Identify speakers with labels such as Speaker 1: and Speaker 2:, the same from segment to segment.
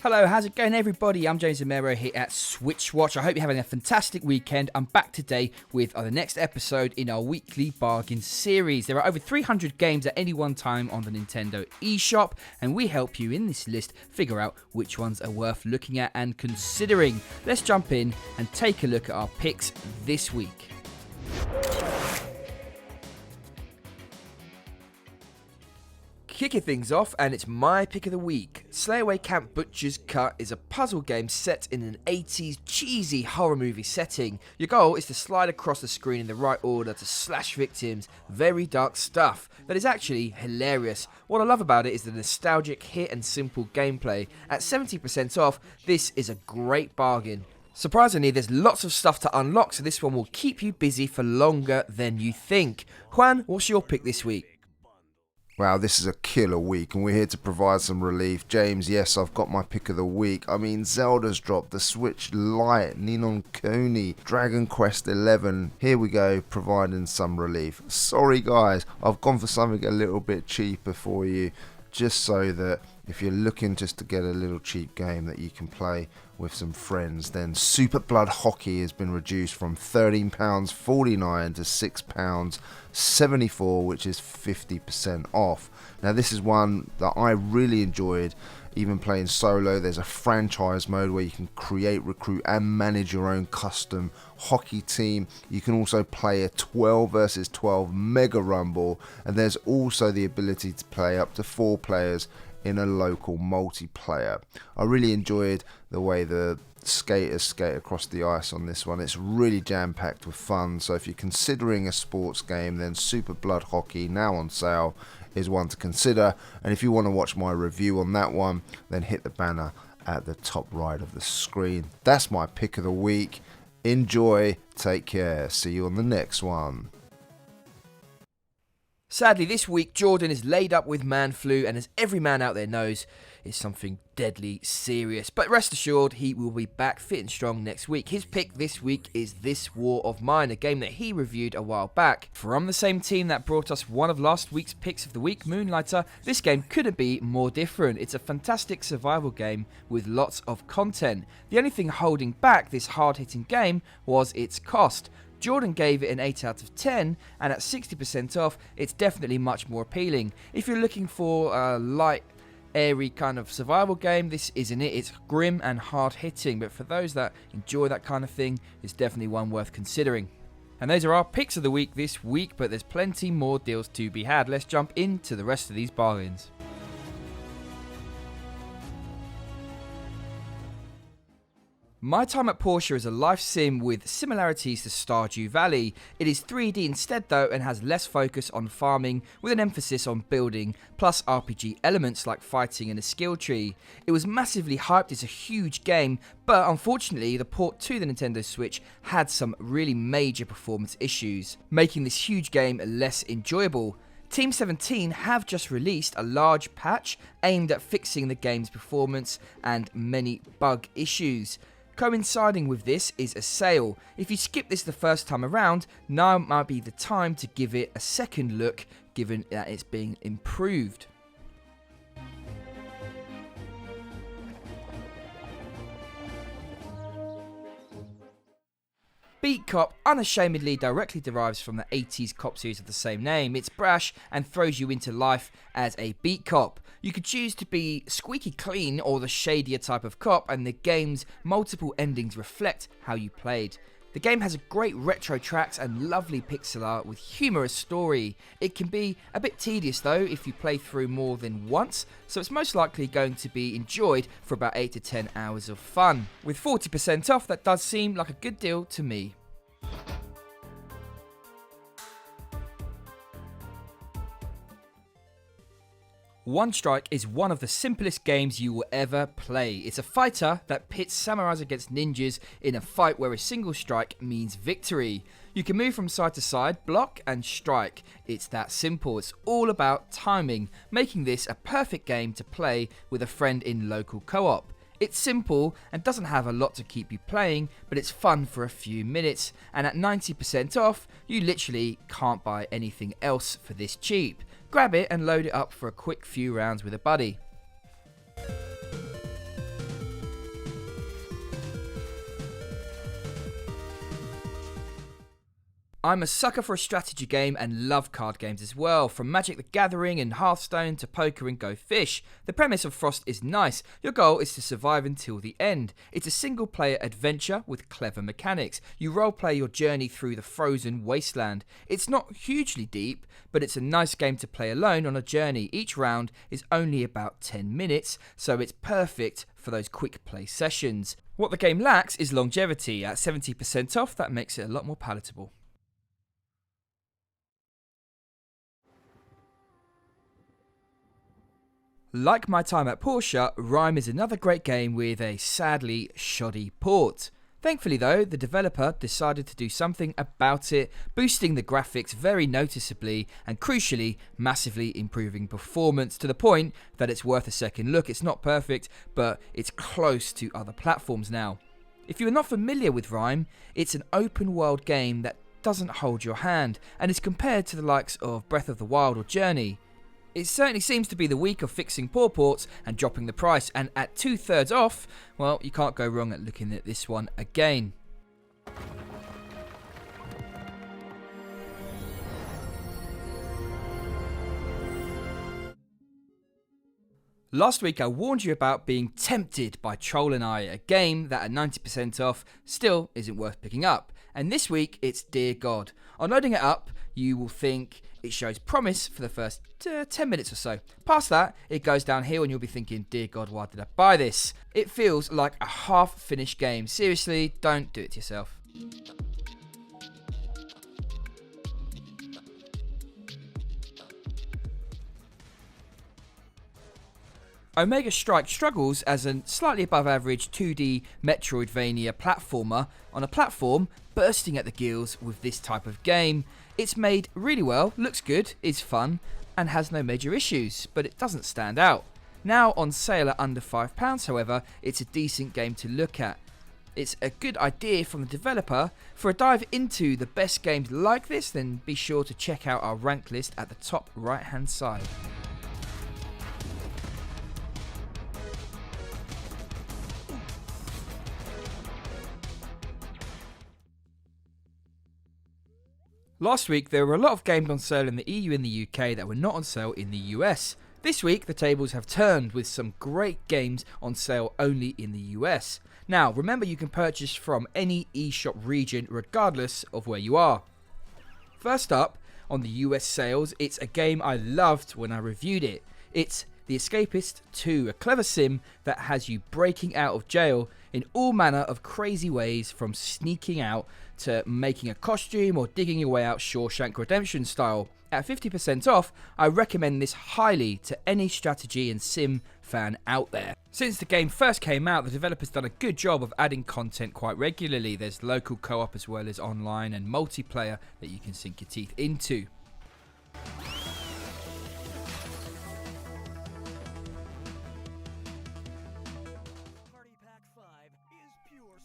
Speaker 1: Hello, how's it going everybody? I'm James Romero here at SwitchWatch. I hope you're having a fantastic weekend. I'm back today with the next episode in our weekly bargain series. There are over 300 games at any one time on the Nintendo eShop, and we help you in this list figure out which ones are worth looking at and considering. Let's jump in and take a look at our picks this week. Kicking things off, and it's my pick of the week. Slayaway Camp Butcher's Cut is a puzzle game set in an 80s cheesy horror movie setting. Your goal is to slide across the screen in the right order to slash victims. Very dark stuff that is actually hilarious. What I love about it is the nostalgic hit and simple gameplay. At 70% off, this is a great bargain. Surprisingly, there's lots of stuff to unlock, so this one will keep you busy for longer than you think. Juan, what's your pick this week?
Speaker 2: Wow, this is a killer week, and we're here to provide some relief. James, yes, I've got my pick of the week. I mean, Zelda's dropped, the Switch Lite, Ni no Kuni, Dragon Quest 11. Here we go, providing some relief. Sorry guys, I've gone for something a little bit cheaper for you, just so that if you're looking just to get a little cheap game that you can play with some friends, then Super Blood Hockey has been reduced from £13.49 to £6.74, which is 50% off. Now this is one that I really enjoyed, even playing solo. There's a franchise mode where you can create, recruit and manage your own custom hockey team. You can also play a 12 versus 12 Mega Rumble, and there's also the ability to play up to 4 players in a local multiplayer. I really enjoyed the way the skaters skate across the ice on this one. It's really jam-packed with fun, so if you're considering a sports game, then Super Blood Hockey, now on sale, is one to consider. And if you want to watch my review on that one, then hit the banner at the top right of the screen. That's my pick of the week. Enjoy, take care, see you on the next one.
Speaker 1: Sadly, this week, Jordan is laid up with man flu, and as every man out there knows, it's something deadly serious. But rest assured, he will be back fit and strong next week. His pick this week is This War of Mine, a game that he reviewed a while back. From the same team that brought us one of last week's picks of the week, Moonlighter, this game couldn't be more different. It's a fantastic survival game with lots of content. The only thing holding back this hard-hitting game was its cost. Jordan gave it an 8 out of 10, and at 60% off, it's definitely much more appealing. If you're looking for a light, airy kind of survival game, this isn't it. It's grim and hard-hitting, but for those that enjoy that kind of thing, it's definitely one worth considering. And those are our picks of the week this week, but there's plenty more deals to be had. Let's jump into the rest of these bargains. My Time at Portia is a life sim with similarities to Stardew Valley. It is 3D instead though, and has less focus on farming with an emphasis on building, plus RPG elements like fighting and a skill tree. It was massively hyped, it's a huge game, but unfortunately the port to the Nintendo Switch had some really major performance issues, making this huge game less enjoyable. Team 17 have just released a large patch aimed at fixing the game's performance and many bug issues. Coinciding with this is a sale. If you skip this the first time around, now might be the time to give it a second look, given that it's being improved. Beat Cop unashamedly directly derives from the 80s cop series of the same name. It's brash and throws you into life as a beat cop. You could choose to be squeaky clean or the shadier type of cop, and the game's multiple endings reflect how you played. The game has great retro tracks and lovely pixel art with humorous story. It can be a bit tedious though if you play through more than once, so it's most likely going to be enjoyed for about 8 to 10 hours of fun. With 40% off, that does seem like a good deal to me. One Strike is one of the simplest games you will ever play. It's a fighter that pits samurais against ninjas in a fight where a single strike means victory. You can move from side to side, block and strike. It's that simple. It's all about timing, making this a perfect game to play with a friend in local co-op. It's simple and doesn't have a lot to keep you playing, but it's fun for a few minutes, and at 90% off, you literally can't buy anything else for this cheap. Grab it and load it up for a quick few rounds with a buddy. I'm a sucker for a strategy game and love card games as well, from Magic the Gathering and Hearthstone to poker and Go Fish. The premise of Frost is nice. Your goal is to survive until the end. It's a single player adventure with clever mechanics. You roleplay your journey through the frozen wasteland. It's not hugely deep, but it's a nice game to play alone on a journey. Each round is only about 10 minutes, so it's perfect for those quick play sessions. What the game lacks is longevity. At 70% off, that makes it a lot more palatable. Like my time at Portia, Rime is another great game with a sadly shoddy port. Thankfully though, the developer decided to do something about it, boosting the graphics very noticeably and crucially massively improving performance to the point that it's worth a second look. It's not perfect, but it's close to other platforms now. If you are not familiar with Rime, it's an open world game that doesn't hold your hand and is compared to the likes of Breath of the Wild or Journey. It certainly seems to be the week of fixing poor ports and dropping the price, and at 2/3 off, well, you can't go wrong at looking at this one again. Last week I warned you about being tempted by Troll and I, a game that at 90% off still isn't worth picking up. And this week it's Dear God. On loading it up, you will think it shows promise for the first 10 minutes or so. Past that, it goes downhill and you'll be thinking, dear God, why did I buy this? It feels like a half-finished game. Seriously, don't do it to yourself. Omega Strike struggles as a slightly above average 2D Metroidvania platformer on a platform bursting at the gills with this type of game. It's made really well, looks good, is fun, and has no major issues, but it doesn't stand out. Now on sale at under £5, however, it's a decent game to look at. It's a good idea from the developer. For a dive into the best games like this, then be sure to check out our rank list at the top right hand side. Last week there were a lot of games on sale in the EU and the UK that were not on sale in the US. This week the tables have turned with some great games on sale only in the US. Now remember, you can purchase from any eShop region regardless of where you are. First up on the US sales, it's a game I loved when I reviewed it. It's The Escapist 2, a clever sim that has you breaking out of jail in all manner of crazy ways, from sneaking out to making a costume or digging your way out Shawshank Redemption style. At 50% off, I recommend this highly to any strategy and sim fan out there. Since the game first came out, the developer's done a good job of adding content quite regularly. There's local co-op as well as online and multiplayer that you can sink your teeth into.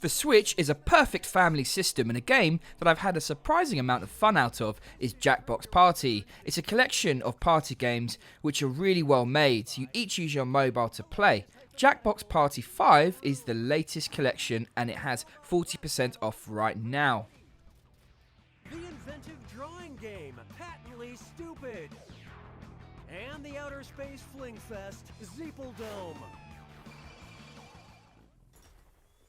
Speaker 1: The Switch is a perfect family system, and a game that I've had a surprising amount of fun out of is Jackbox Party. It's a collection of party games which are really well made. You each use your mobile to play. Jackbox Party 5 is the latest collection and it has 40% off right now.
Speaker 3: The inventive drawing game, patently stupid. And the Outer Space Fling Fest, Zeeple Dome.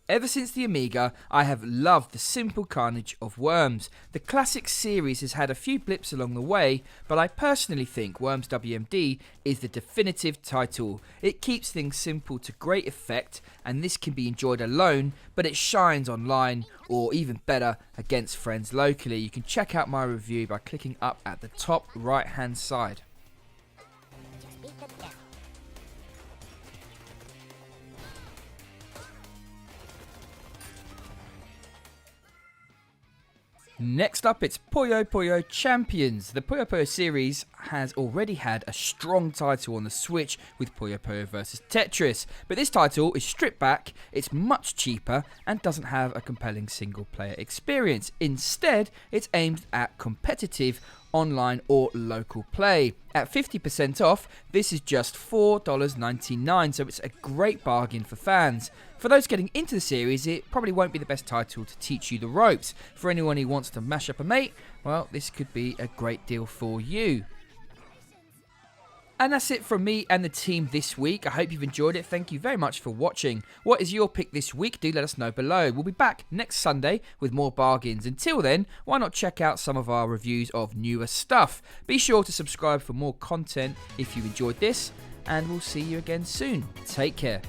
Speaker 1: Ever since the Amiga, I have loved the simple carnage of Worms. The classic series has had a few blips along the way, but I personally think Worms WMD is the definitive title. It keeps things simple to great effect, and this can be enjoyed alone, but it shines online, or even better, against friends locally. You can check out my review by clicking up at the top right hand side. Next up, it's Pokmon Champions. The Puyo series has already had a strong title on the Switch with Puyo vs Tetris, but this title is stripped back, it's much cheaper, and doesn't have a compelling single-player experience. Instead, it's aimed at competitive online or local play. At 50% off, this is just $4.99, so it's a great bargain for fans. For those getting into the series, it probably won't be the best title to teach you the ropes. For anyone who wants to mash up a mate, well, this could be a great deal for you. And that's it from me and the team this week. I hope you've enjoyed it. Thank you very much for watching. What is your pick this week? Do let us know below. We'll be back next Sunday with more bargains. Until then, why not check out some of our reviews of newer stuff? Be sure to subscribe for more content if you enjoyed this, and we'll see you again soon. Take care.